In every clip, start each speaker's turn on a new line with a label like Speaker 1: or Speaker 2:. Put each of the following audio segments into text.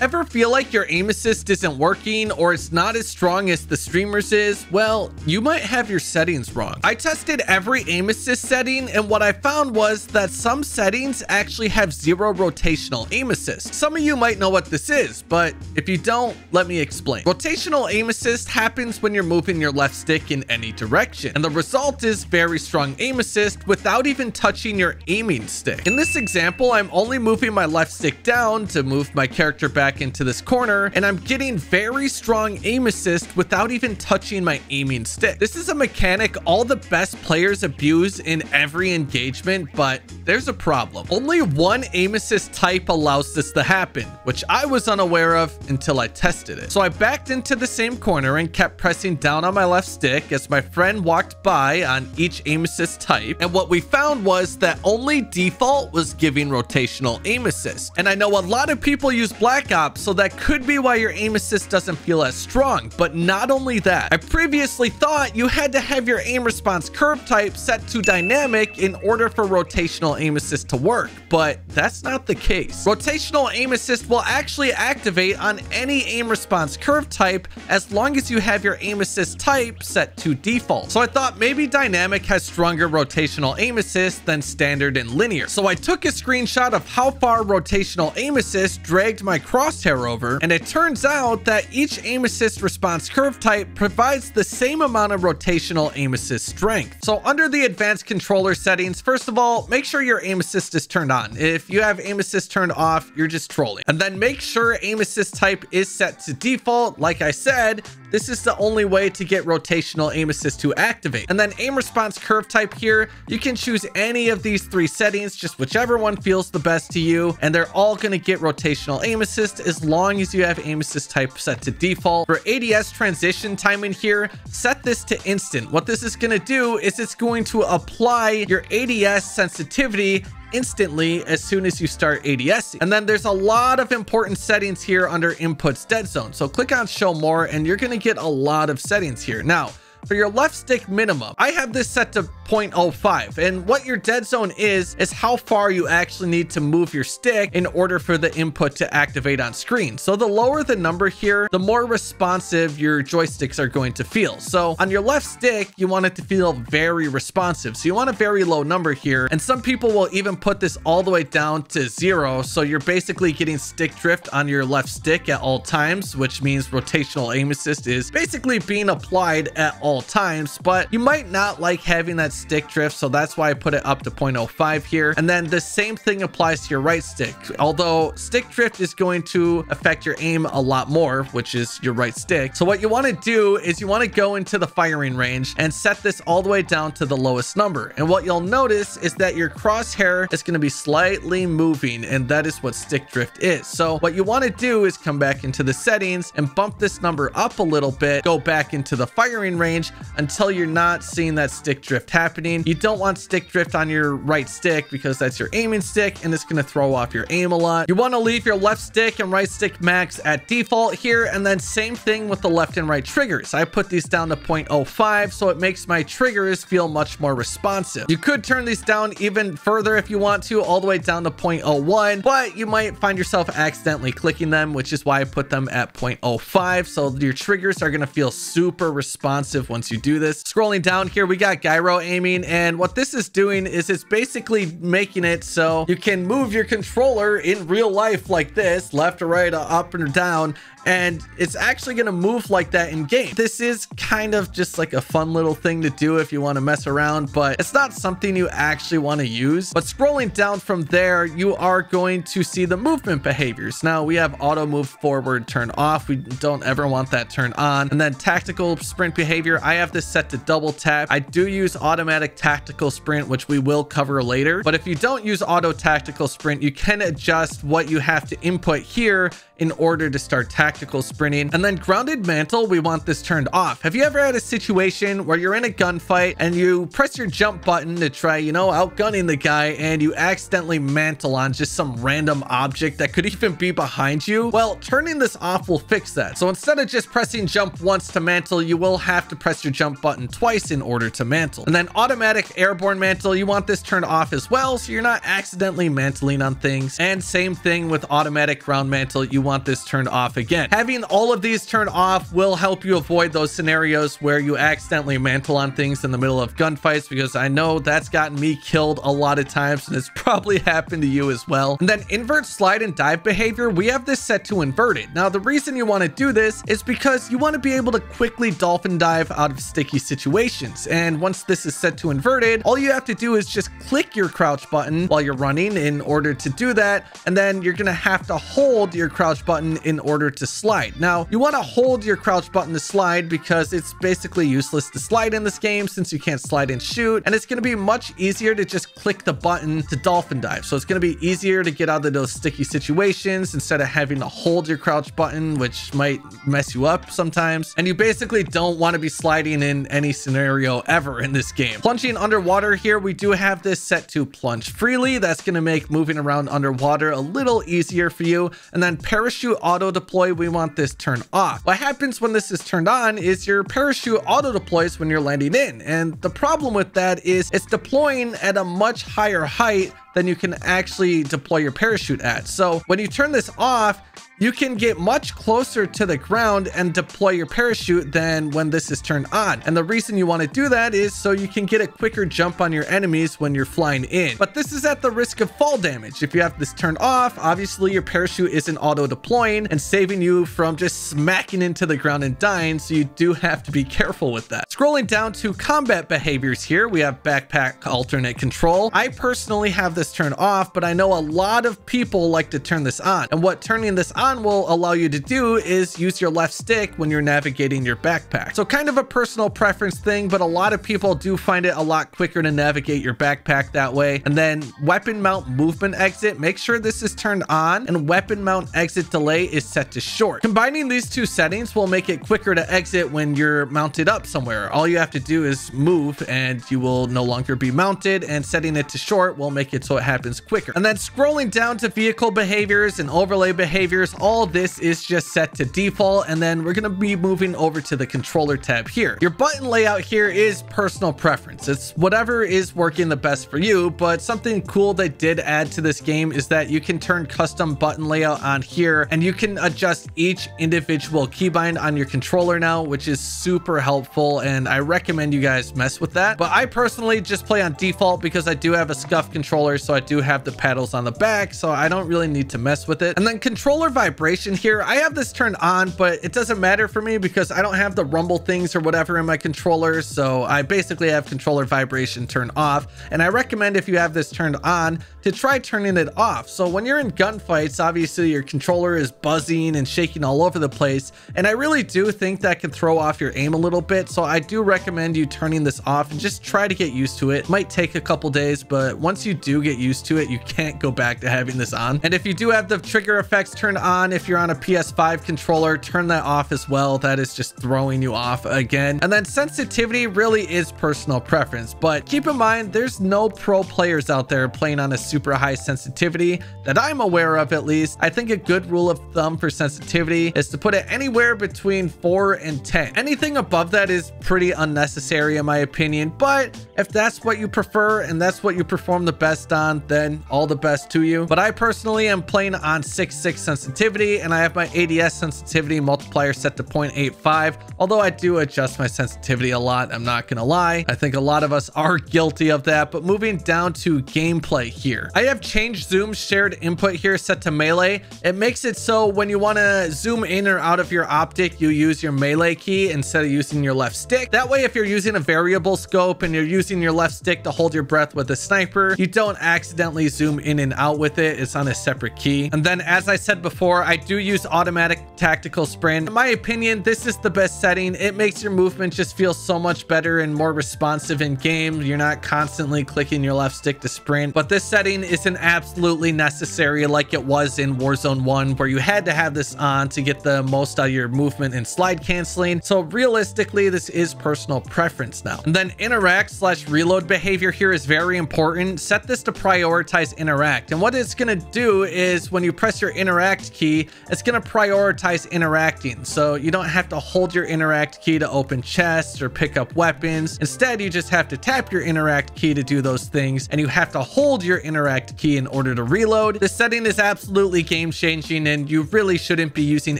Speaker 1: Ever feel like your aim assist isn't working or it's not as strong as the streamer's is? Well, you might have your settings wrong. I tested every aim assist setting, and what I found was that some settings actually have zero rotational aim assist. Some of you might know what this is, but if you don't, let me explain. Rotational aim assist happens when you're moving your left stick in any direction, and the result is very strong aim assist without even touching your aiming stick. In this example, I'm only moving my left stick down to move my character back into this corner, and I'm getting very strong aim assist without even touching my aiming stick. This is a mechanic all the best players abuse in every engagement, but there's a problem. Only one aim assist type allows this to happen, which I was unaware of until I tested it. So I backed into the same corner and kept pressing down on my left stick as my friend walked by on each aim assist type, and what we found was that only default was giving rotational aim assist. And I know a lot of people use Black Ops, so that could be why your aim assist doesn't feel as strong. But not only that, I previously thought you had to have your aim response curve type set to dynamic in order for rotational aim assist to work, but that's not the case. Rotational aim assist will actually activate on any aim response curve type as long as you have your aim assist type set to default. So I thought maybe dynamic has stronger rotational aim assist than standard and linear. So I took a screenshot of how far rotational aim assist dragged my crosshair over, and it turns out that each aim assist response curve type provides the same amount of rotational aim assist strength. So under the advanced controller settings, first of all, make sure your aim assist is turned on. If you have aim assist turned off, you're just trolling. And then make sure aim assist type is set to default. Like I said, this is the only way to get rotational aim assist to activate. And then aim response curve type here, you can choose any of these three settings, just whichever one feels the best to you, and they're all going to get rotational aim assist as long as you have aim assist type set to default. For ADS transition timing here, set this to instant. What this is going to do is it's going to apply your ADS sensitivity instantly as soon as you start ADSing. And then there's a lot of important settings here under inputs dead zone. So click on show more and you're going to get a lot of settings here. Now, for your left stick minimum, I have this set to 0.05, and what your dead zone is how far you actually need to move your stick in order for the input to activate on screen. So the lower the number here, the more responsive your joysticks are going to feel. So on your left stick, you want it to feel very responsive. So you want a very low number here, and some people will even put this all the way down to 0. So you're basically getting stick drift on your left stick at all times, which means rotational aim assist is basically being applied at all times, but you might not like having that stick drift, so that's why I put it up to 0.05 here. And then the same thing applies to your right stick, although stick drift is going to affect your aim a lot more, which is your right stick. So what you want to do is you want to go into the firing range and set this all the way down to the lowest number, and what you'll notice is that your crosshair is going to be slightly moving, and that is what stick drift is. So what you want to do is come back into the settings and bump this number up a little bit, go back into the firing range until you're not seeing that stick drift happening. You don't want stick drift on your right stick because that's your aiming stick and it's going to throw off your aim a lot. You want to leave your left stick and right stick max at default here, and then same thing with the left and right triggers. I put these down to 0.05 so it makes my triggers feel much more responsive. You could turn these down even further if you want to, all the way down to 0.01, but you might find yourself accidentally clicking them, which is why I put them at 0.05. So your triggers are going to feel super responsive once you do this. Scrolling down here, we got gyro aiming, and what this is doing is it's basically making it so you can move your controller in real life like this, left or right, up or down, and it's actually going to move like that in game. This is kind of just like a fun little thing to do if you want to mess around, but it's not something you actually want to use. But scrolling down from there, you are going to see the movement behaviors. Now we have auto move forward turned off. We don't ever want that turned on. And then tactical sprint behavior, I have this set to double tap. I do use automatic tactical sprint, which we will cover later. But if you don't use auto tactical sprint, you can adjust what you have to input here in order to start tactical sprinting. And then grounded mantle, we want this turned off. Have you ever had a situation where you're in a gunfight and you press your jump button to try, you know, outgunning the guy, and you accidentally mantle on just some random object that could even be behind you? Well, turning this off will fix that. So instead of just pressing jump once to mantle, you will have to press your jump button twice in order to mantle. And then automatic airborne mantle, you want this turned off as well, so you're not accidentally mantling on things. And same thing with automatic ground mantle, you want this turned off again. Having all of these turned off will help you avoid those scenarios where you accidentally mantle on things in the middle of gunfights, because I know that's gotten me killed a lot of times, and it's probably happened to you as well. And then invert slide and dive behavior, we have this set to inverted. Now the reason you want to do this is because you want to be able to quickly dolphin dive out of sticky situations. And once this is set to inverted, all you have to do is just click your crouch button while you're running in order to do that, and then you're gonna have to hold your crouch button in order to slide. Now you want to hold your crouch button to slide because it's basically useless to slide in this game since you can't slide and shoot, and it's going to be much easier to just click the button to dolphin dive. So it's going to be easier to get out of those sticky situations instead of having to hold your crouch button, which might mess you up sometimes. And you basically don't want to be sliding in any scenario ever in this game. Plunging underwater here, we do have this set to plunge freely. That's going to make moving around underwater a little easier for you. And then parachute auto deploy, we want this turned off. What happens when this is turned on is your parachute auto deploys when you're landing in. And the problem with that is it's deploying at a much higher height than you can actually deploy your parachute at. So when you turn this off, you can get much closer to the ground and deploy your parachute than when this is turned on. And the reason you want to do that is so you can get a quicker jump on your enemies when you're flying in. But this is at the risk of fall damage. If you have this turned off, obviously your parachute isn't auto deploying and saving you from just smacking into the ground and dying. So you do have to be careful with that. Scrolling down to combat behaviors here, we have backpack alternate control. I personally have this turned off, but I know a lot of people like to turn this on. And what turning this on will allow you to do is use your left stick when you're navigating your backpack. So kind of a personal preference thing, but a lot of people do find it a lot quicker to navigate your backpack that way. And then weapon mount movement exit, make sure this is turned on, and weapon mount exit delay is set to short. Combining these two settings will make it quicker to exit when you're mounted up somewhere. All you have to do is move and you will no longer be mounted, and setting it to short will make it so it happens quicker. And then scrolling down to vehicle behaviors and overlay behaviors, all this is just set to default. And then we're going to be moving over to the controller tab here. Your button layout here is personal preference. It's whatever is working the best for you, but something cool they did add to this game is that you can turn custom button layout on here, and you can adjust each individual keybind on your controller now, which is super helpful, and I recommend you guys mess with that. But I personally just play on default because I do have a scuff controller, so I do have the paddles on the back, so I don't really need to mess with it. And then controller vibration here, I have this turned on, but it doesn't matter for me because I don't have the rumble things or whatever in my controller, so I basically have controller vibration turned off. And I recommend, if you have this turned on, to try turning it off. So when you're in gunfights, obviously your controller is buzzing and shaking all over the place, and I really do think that can throw off your aim a little bit. So I do recommend you turning this off and just try to get used to it. It might take a couple days, but once you do get used to it, you can't go back to having this on. And if you do have the trigger effects turned on, if you're on a PS5 controller, turn that off as well. That is just throwing you off again. And then sensitivity really is personal preference, but keep in mind there's no pro players out there playing on a super high sensitivity that I'm aware of, at least. I think a good rule of thumb for sensitivity is to put it anywhere between 4 and 10. Anything above that is pretty unnecessary in my opinion, but if that's what you prefer and that's what you perform the best on, then all the best to you. But I personally am playing on 6.6 sensitivity, and I have my ADS sensitivity multiplier set to 0.85, although I do adjust my sensitivity a lot, I'm not gonna lie. I think a lot of us are guilty of that. But moving down to gameplay here, I have changed zoom shared input here set to melee. It makes it so when you want to zoom in or out of your optic, you use your melee key instead of using your left stick. That way, if you're using a variable scope and you're using your left stick to hold your breath with a sniper, you don't accidentally zoom in and out with it. It's on a separate key. And then, as I said before, I do use automatic tactical sprint. In my opinion, this is the best setting. It makes your movement just feel so much better and more responsive in game. You're not constantly clicking your left stick to sprint, but this setting isn't absolutely necessary like it was in Warzone 1, where you had to have this on to get the most out of your movement and slide canceling. So realistically, this is personal preference now. And then interact/reload behavior here is very important. Set this to prioritize interact. And what it's going to do is when you press your interact key, it's going to prioritize interacting. So you don't have to hold your interact key to open chests or pick up weapons. Instead, you just have to tap your interact key to do those things, and you have to hold your interact key in order to reload. This setting is absolutely game changing, and you really shouldn't be using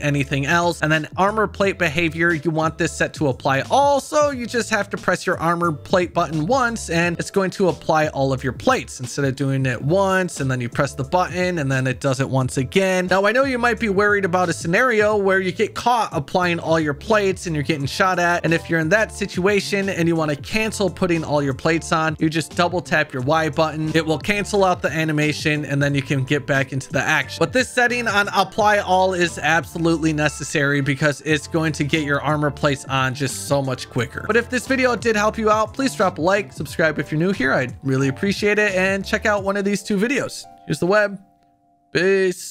Speaker 1: anything else. And then armor plate behavior, you want this set to apply all, so you just have to press your armor plate button once and it's going to apply all of your plates instead of doing it once and then you press the button and then it does it once again. Now, I know you might be worried about a scenario where you get caught applying all your plates and you're getting shot at, and if you're in that situation and you want to cancel putting all your plates on, you just double tap your Y button. It will cancel out the animation and then you can get back into the action. But this setting on apply all is absolutely necessary because it's going to get your armor plates on just so much quicker. But if this video did help you out, please drop a like, subscribe if you're new here. I'd really appreciate it, and check out one of these two videos. Here's the web. Peace.